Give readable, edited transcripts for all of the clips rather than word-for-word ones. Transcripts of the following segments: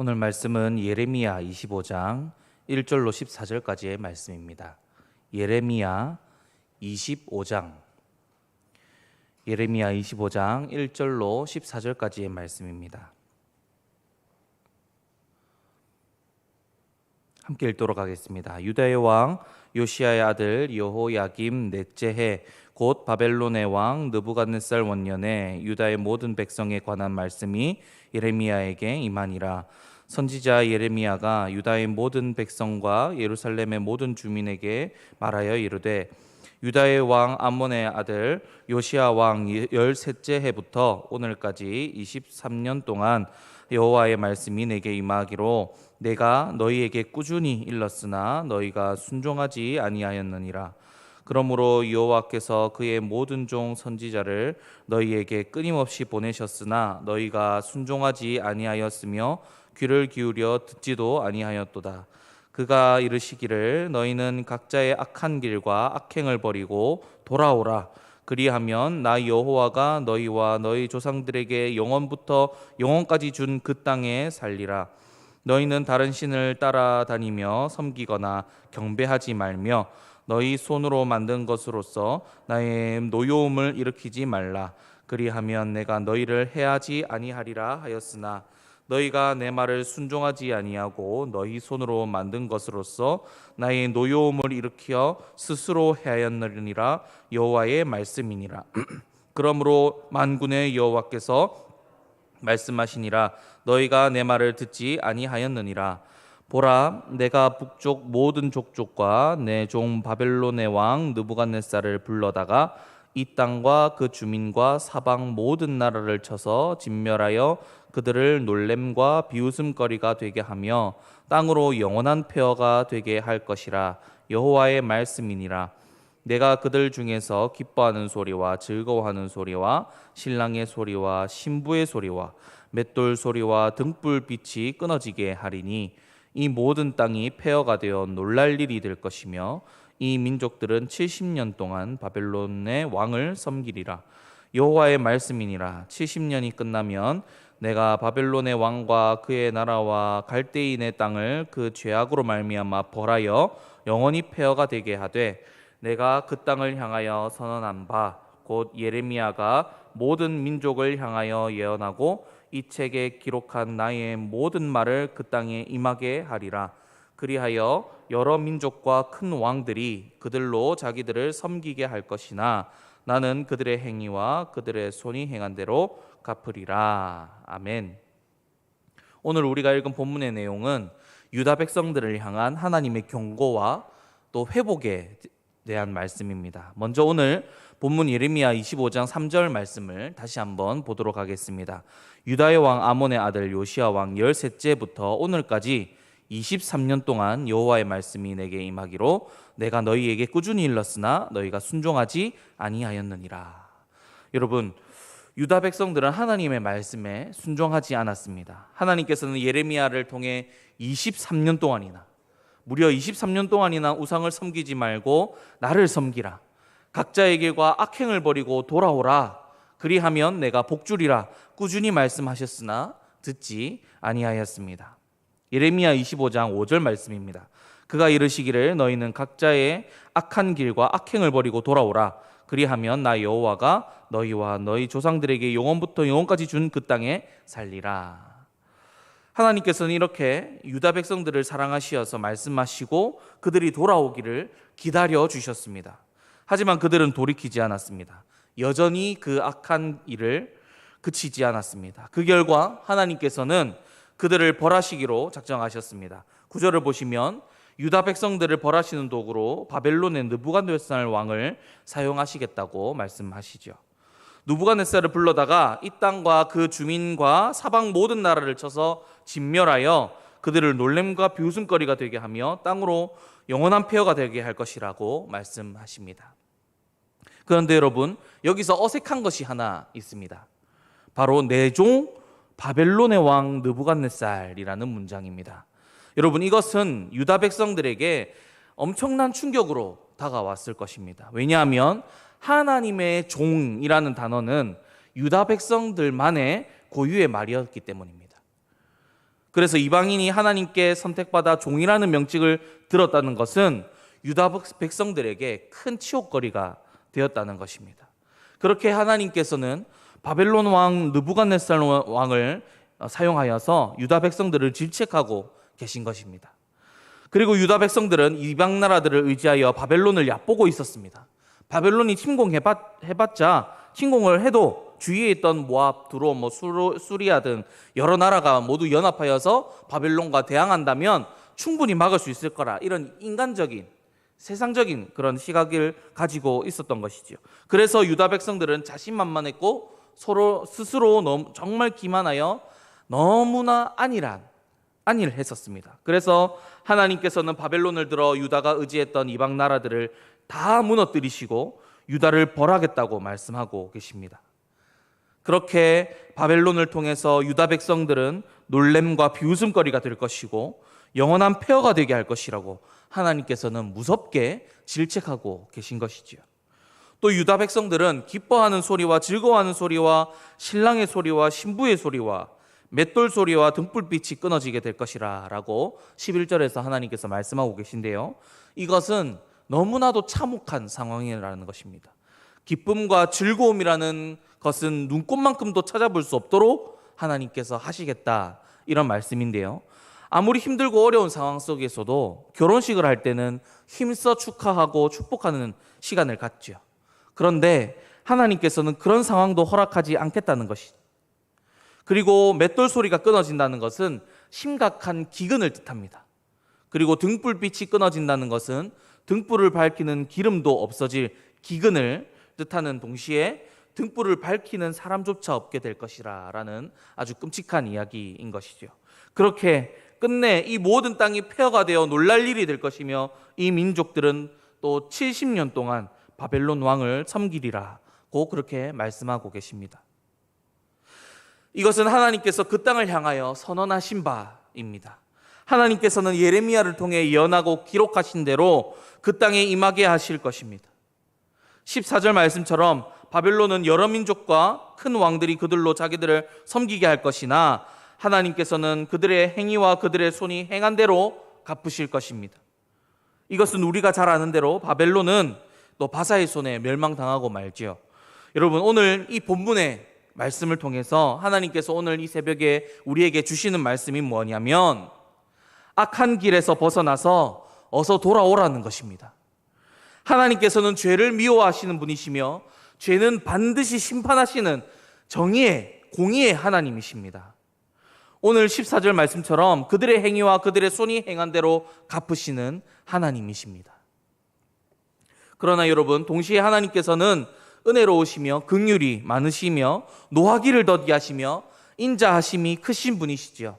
오늘 말씀은 예레미야 25장 1절로 14절까지의 말씀입니다. 예레미야 25장 1절로 14절까지의 말씀입니다. 함께 읽도록 하겠습니다. 유다의 왕 요시야의 아들 여호야김 넷째 해 곧 바벨론의 왕 느부갓네살 원년에 유다의 모든 백성에 관한 말씀이 예레미야에게 임하니라. 선지자 예레미야가 유다의 모든 백성과 예루살렘의 모든 주민에게 말하여 이르되 유다의 왕 아몬의 아들 요시야 왕 13째 해부터 오늘까지 23년 동안 여호와의 말씀이 내게 임하기로 내가 너희에게 꾸준히 일렀으나 너희가 순종하지 아니하였느니라. 그러므로 여호와께서 그의 모든 종 선지자를 너희에게 끊임없이 보내셨으나 너희가 순종하지 아니하였으며 귀를 기울여 듣지도 아니하였도다. 그가 이르시기를 너희는 각자의 악한 길과 악행을 버리고 돌아오라. 그리하면 나 여호와가 너희와 너희 조상들에게 영원부터 영원까지 준 그 땅에 살리라. 너희는 다른 신을 따라다니며 섬기거나 경배하지 말며 너희 손으로 만든 것으로서 나의 노여움을 일으키지 말라. 그리하면 내가 너희를 해하지 아니하리라 하였으나 너희가 내 말을 순종하지 아니하고 너희 손으로 만든 것으로서 나의 노여움을 일으켜 스스로 해하였느니라. 여호와의 말씀이니라. 그러므로 만군의 여호와께서 말씀하시니라. 너희가 내 말을 듣지 아니하였느니라. 보라, 내가 북쪽 모든 족족과 내 종 바벨론의 왕 느부갓네살을 불러다가 이 땅과 그 주민과 사방 모든 나라를 쳐서 진멸하여 그들을 놀램과 비웃음거리가 되게 하며 땅으로 영원한 폐허가 되게 할 것이라. 여호와의 말씀이니라. 내가 그들 중에서 기뻐하는 소리와 즐거워하는 소리와 신랑의 소리와 신부의 소리와 맷돌 소리와 등불빛이 끊어지게 하리니 이 모든 땅이 폐허가 되어 놀랄 일이 될 것이며 이 민족들은 70년 동안 바벨론의 왕을 섬기리라. 여호와의 말씀이니라. 70년이 끝나면 내가 바벨론의 왕과 그의 나라와 갈대인의 땅을 그 죄악으로 말미암아 벌하여 영원히 폐허가 되게 하되 내가 그 땅을 향하여 선언한 바 곧 예레미야가 모든 민족을 향하여 예언하고 이 책에 기록한 나의 모든 말을 그 땅에 임하게 하리라. 그리하여 여러 민족과 큰 왕들이 그들로 자기들을 섬기게 할 것이나 나는 그들의 행위와 그들의 손이 행한 대로 갚으리라. 아멘. 오늘 우리가 읽은 본문의 내용은 유다 백성들을 향한 하나님의 경고와 또 회복에 대한 말씀입니다. 먼저 오늘 본문 예레미야 25장 3절 말씀을 다시 한번 보도록 하겠습니다. 유다의 왕 아몬의 아들 요시야 왕 13째부터 오늘까지 23년 동안 여호와의 말씀이 내게 임하기로 내가 너희에게 꾸준히 일렀으나 너희가 순종하지 아니하였느니라. 여러분, 유다 백성들은 하나님의 말씀에 순종하지 않았습니다. 하나님께서는 예레미야를 통해 23년 동안이나 무려 23년 동안이나 우상을 섬기지 말고 나를 섬기라. 각자의 길과 악행을 버리고 돌아오라. 그리하면 내가 복주리라. 꾸준히 말씀하셨으나 듣지 아니하였습니다. 예레미야 25장 5절 말씀입니다. 그가 이르시기를 너희는 각자의 악한 길과 악행을 버리고 돌아오라. 그리하면 나 여호와가 너희와 너희 조상들에게 영원부터 영원까지 준 그 땅에 살리라. 하나님께서는 이렇게 유다 백성들을 사랑하시어서 말씀하시고 그들이 돌아오기를 기다려 주셨습니다. 하지만 그들은 돌이키지 않았습니다. 여전히 그 악한 일을 그치지 않았습니다. 그 결과 하나님께서는 그들을 벌하시기로 작정하셨습니다. 9절을 보시면 유다 백성들을 벌하시는 도구로 바벨론의 느부갓네살 왕을 사용하시겠다고 말씀하시죠. 느부갓네살을 불러다가 이 땅과 그 주민과 사방 모든 나라를 쳐서 진멸하여 그들을 놀램과 비웃음거리가 되게 하며 땅으로 영원한 폐허가 되게 할 것이라고 말씀하십니다. 그런데 여러분, 여기서 어색한 것이 하나 있습니다. 바로 내 종 바벨론의 왕 느부갓네살이라는 문장입니다. 여러분, 이것은 유다 백성들에게 엄청난 충격으로 다가왔을 것입니다. 왜냐하면 하나님의 종이라는 단어는 유다 백성들만의 고유의 말이었기 때문입니다. 그래서 이방인이 하나님께 선택받아 종이라는 명칭을 들었다는 것은 유다 백성들에게 큰 치욕거리가 되었다는 것입니다. 그렇게 하나님께서는 바벨론 왕 느부갓네살 왕을 사용하여서 유다 백성들을 질책하고 계신 것입니다. 그리고 유다 백성들은 이방 나라들을 의지하여 바벨론을 얕보고 있었습니다. 바벨론이 침공해봤자 침공을 해도 주위에 있던 모압, 두로, 수리아 등 여러 나라가 모두 연합하여서 바벨론과 대항한다면 충분히 막을 수 있을 거라, 이런 인간적인 세상적인 그런 시각을 가지고 있었던 것이지요. 그래서 유다 백성들은 자신만만했고 스스로 정말 기만하여 너무나 안일했었습니다. 그래서 하나님께서는 바벨론을 들어 유다가 의지했던 이방 나라들을 다 무너뜨리시고 유다를 벌하겠다고 말씀하고 계십니다. 그렇게 바벨론을 통해서 유다 백성들은 놀램과 비웃음거리가 될 것이고 영원한 폐허가 되게 할 것이라고 하나님께서는 무섭게 질책하고 계신 것이지요. 또 유다 백성들은 기뻐하는 소리와 즐거워하는 소리와 신랑의 소리와 신부의 소리와 맷돌 소리와 등불빛이 끊어지게 될 것이라 라고 11절에서 하나님께서 말씀하고 계신데요. 이것은 너무나도 참혹한 상황이라는 것입니다. 기쁨과 즐거움이라는 것은 눈꽃만큼도 찾아볼 수 없도록 하나님께서 하시겠다, 이런 말씀인데요. 아무리 힘들고 어려운 상황 속에서도 결혼식을 할 때는 힘써 축하하고 축복하는 시간을 갖죠. 그런데 하나님께서는 그런 상황도 허락하지 않겠다는 것이죠. 그리고 맷돌 소리가 끊어진다는 것은 심각한 기근을 뜻합니다. 그리고 등불빛이 끊어진다는 것은 등불을 밝히는 기름도 없어질 기근을 뜻하는 동시에 등불을 밝히는 사람조차 없게 될 것이라 라는 아주 끔찍한 이야기인 것이죠. 그렇게 끝내 이 모든 땅이 폐허가 되어 놀랄 일이 될 것이며 이 민족들은 또 70년 동안 바벨론 왕을 섬기리라고 그렇게 말씀하고 계십니다. 이것은 하나님께서 그 땅을 향하여 선언하신 바입니다. 하나님께서는 예레미야를 통해 예언하고 기록하신 대로 그 땅에 임하게 하실 것입니다. 14절 말씀처럼 바벨론은 여러 민족과 큰 왕들이 그들로 자기들을 섬기게 할 것이나 하나님께서는 그들의 행위와 그들의 손이 행한 대로 갚으실 것입니다. 이것은 우리가 잘 아는 대로 바벨론은 또 바사의 손에 멸망당하고 말지요. 여러분, 오늘 이 본문의 말씀을 통해서 하나님께서 오늘 이 새벽에 우리에게 주시는 말씀이 뭐냐면 악한 길에서 벗어나서 어서 돌아오라는 것입니다. 하나님께서는 죄를 미워하시는 분이시며 죄는 반드시 심판하시는 정의의 공의의 하나님이십니다. 오늘 14절 말씀처럼 그들의 행위와 그들의 손이 행한 대로 갚으시는 하나님이십니다. 그러나 여러분, 동시에 하나님께서는 은혜로우시며 긍휼이 많으시며 노하기를 더디하시며 인자하심이 크신 분이시지요.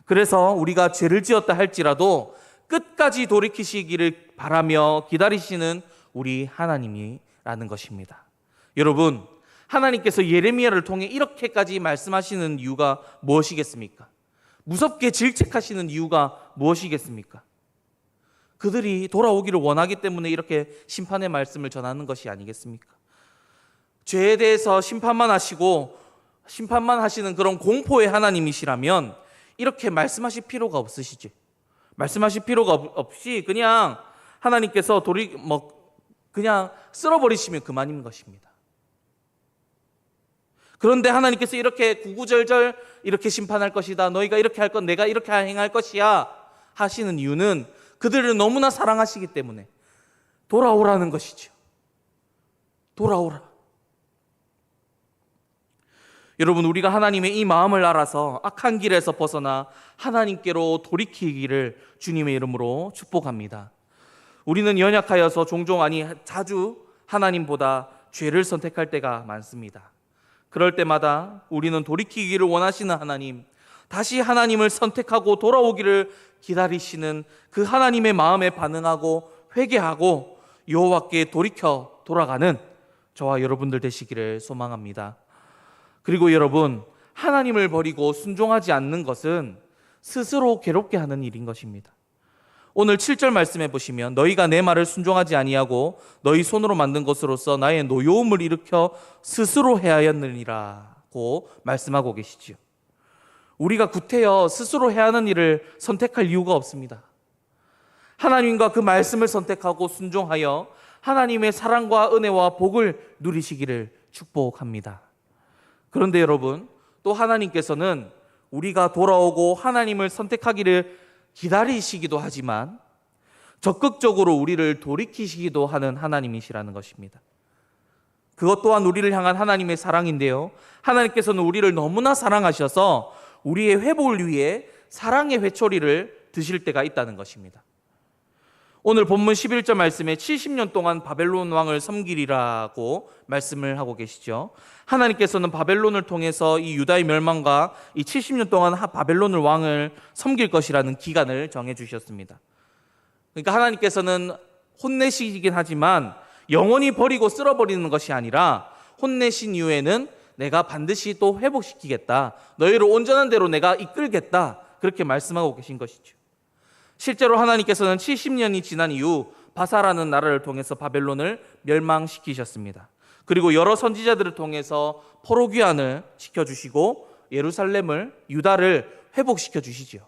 그래서 우리가 죄를 지었다 할지라도 끝까지 돌이키시기를 바라며 기다리시는 우리 하나님이라는 것입니다. 여러분, 하나님께서 예레미야를 통해 이렇게까지 말씀하시는 이유가 무엇이겠습니까? 무섭게 질책하시는 이유가 무엇이겠습니까? 그들이 돌아오기를 원하기 때문에 이렇게 심판의 말씀을 전하는 것이 아니겠습니까? 죄에 대해서 심판만 하시고 심판만 하시는 그런 공포의 하나님이시라면 이렇게 말씀하실 필요가 없으시지. 말씀하실 필요가 없이 그냥 하나님께서 그냥 쓸어버리시면 그만인 것입니다. 그런데 하나님께서 이렇게 구구절절 이렇게 심판할 것이다, 너희가 이렇게 할 것, 내가 이렇게 행할 것이야 하시는 이유는 그들을 너무나 사랑하시기 때문에 돌아오라는 것이죠. 돌아오라. 여러분, 우리가 하나님의 이 마음을 알아서 악한 길에서 벗어나 하나님께로 돌이키기를 주님의 이름으로 축복합니다. 우리는 연약하여서 종종, 자주 하나님보다 죄를 선택할 때가 많습니다. 그럴 때마다 우리는 돌이키기를 원하시는 하나님, 다시 하나님을 선택하고 돌아오기를 기다리시는 그 하나님의 마음에 반응하고 회개하고 여호와께 돌이켜 돌아가는 저와 여러분들 되시기를 소망합니다. 그리고 여러분, 하나님을 버리고 순종하지 않는 것은 스스로 괴롭게 하는 일인 것입니다. 오늘 7절 말씀해 보시면 너희가 내 말을 순종하지 아니하고 너희 손으로 만든 것으로서 나의 노여움을 일으켜 스스로 해하였느니라고 말씀하고 계시지요. 우리가 구태여 스스로 해야 하는 일을 선택할 이유가 없습니다. 하나님과 그 말씀을 선택하고 순종하여 하나님의 사랑과 은혜와 복을 누리시기를 축복합니다. 그런데 여러분, 또 하나님께서는 우리가 돌아오고 하나님을 선택하기를 기다리시기도 하지만 적극적으로 우리를 돌이키시기도 하는 하나님이시라는 것입니다. 그것 또한 우리를 향한 하나님의 사랑인데요, 하나님께서는 우리를 너무나 사랑하셔서 우리의 회복을 위해 사랑의 회초리를 드실 때가 있다는 것입니다. 오늘 본문 11절 말씀에 70년 동안 바벨론 왕을 섬기리라고 말씀을 하고 계시죠. 하나님께서는 바벨론을 통해서 이 유다의 멸망과 이 70년 동안 바벨론을 왕을 섬길 것이라는 기간을 정해 주셨습니다. 그러니까 하나님께서는 혼내시긴 하지만 영원히 버리고 쓸어버리는 것이 아니라 혼내신 이후에는 내가 반드시 또 회복시키겠다, 너희를 온전한 대로 내가 이끌겠다, 그렇게 말씀하고 계신 것이죠. 실제로 하나님께서는 70년이 지난 이후 바사라는 나라를 통해서 바벨론을 멸망시키셨습니다. 그리고 여러 선지자들을 통해서 포로귀환을 시켜주시고 예루살렘을, 유다를 회복시켜 주시죠.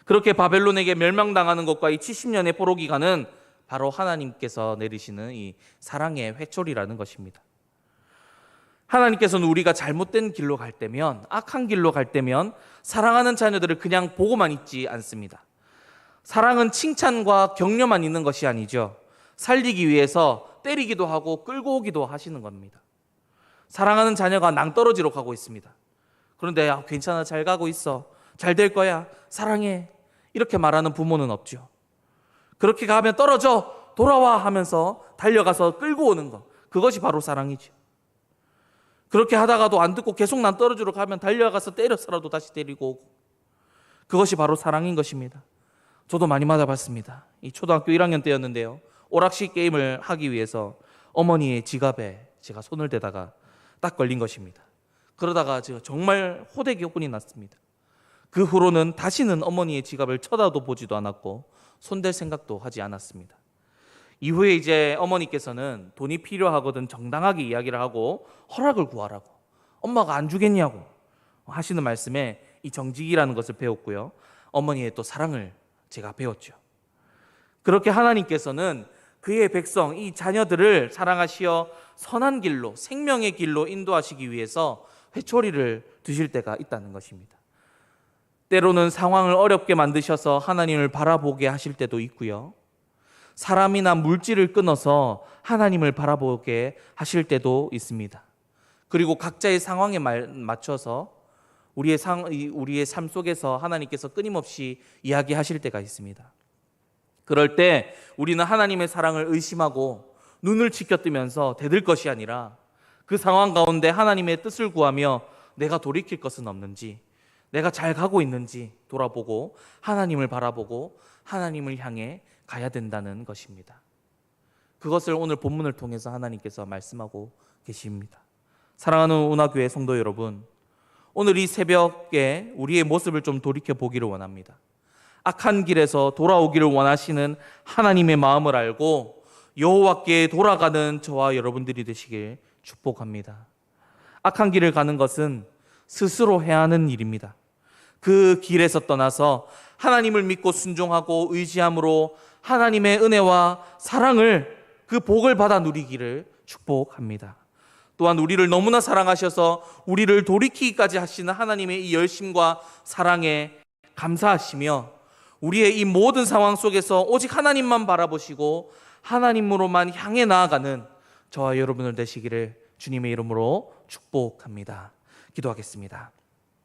그렇게 바벨론에게 멸망당하는 것과 이 70년의 포로기간은 바로 하나님께서 내리시는 이 사랑의 회초리라는 것입니다. 하나님께서는 우리가 잘못된 길로 갈 때면, 악한 길로 갈 때면 사랑하는 자녀들을 그냥 보고만 있지 않습니다. 사랑은 칭찬과 격려만 있는 것이 아니죠. 살리기 위해서 때리기도 하고 끌고 오기도 하시는 겁니다. 사랑하는 자녀가 낭떠러지로 가고 있습니다. 그런데 괜찮아, 잘 가고 있어, 잘 될 거야, 사랑해, 이렇게 말하는 부모는 없죠. 그렇게 가면 떨어져, 돌아와 하면서 달려가서 끌고 오는 것, 그것이 바로 사랑이죠. 그렇게 하다가도 안 듣고 계속 낭떠러지로 가면 달려가서 때려서라도 다시 데리고 오고, 그것이 바로 사랑인 것입니다. 저도 많이 맞아봤습니다. 이 초등학교 1학년 때였는데요, 오락실 게임을 하기 위해서 어머니의 지갑에 제가 손을 대다가 딱 걸린 것입니다. 그러다가 제가 정말 호되게 혼이 났습니다. 그 후로는 다시는 어머니의 지갑을 쳐다도 보지도 않았고 손댈 생각도 하지 않았습니다. 이후에 이제 어머니께서는 돈이 필요하거든 정당하게 이야기를 하고 허락을 구하라고, 엄마가 안 주겠냐고 하시는 말씀에 이 정직이라는 것을 배웠고요, 어머니의 또 사랑을 제가 배웠죠. 그렇게 하나님께서는 그의 백성, 이 자녀들을 사랑하시어 선한 길로, 생명의 길로 인도하시기 위해서 회초리를 드실 때가 있다는 것입니다. 때로는 상황을 어렵게 만드셔서 하나님을 바라보게 하실 때도 있고요, 사람이나 물질을 끊어서 하나님을 바라보게 하실 때도 있습니다. 그리고 각자의 상황에 맞춰서 우리의 삶 속에서 하나님께서 끊임없이 이야기하실 때가 있습니다. 그럴 때 우리는 하나님의 사랑을 의심하고 눈을 치켜뜨면서 대들 것이 아니라 그 상황 가운데 하나님의 뜻을 구하며 내가 돌이킬 것은 없는지, 내가 잘 가고 있는지 돌아보고 하나님을 바라보고 하나님을 향해 가야 된다는 것입니다. 그것을 오늘 본문을 통해서 하나님께서 말씀하고 계십니다. 사랑하는 운하교회 성도 여러분, 오늘 이 새벽에 우리의 모습을 좀 돌이켜 보기를 원합니다. 악한 길에서 돌아오기를 원하시는 하나님의 마음을 알고 여호와께 돌아가는 저와 여러분들이 되시길 축복합니다. 악한 길을 가는 것은 스스로 해야 하는 일입니다. 그 길에서 떠나서 하나님을 믿고 순종하고 의지함으로 하나님의 은혜와 사랑을, 그 복을 받아 누리기를 축복합니다. 또한 우리를 너무나 사랑하셔서 우리를 돌이키기까지 하시는 하나님의 이 열심과 사랑에 감사하시며 우리의 이 모든 상황 속에서 오직 하나님만 바라보시고 하나님으로만 향해 나아가는 저와 여러분들 되시기를 주님의 이름으로 축복합니다. 기도하겠습니다.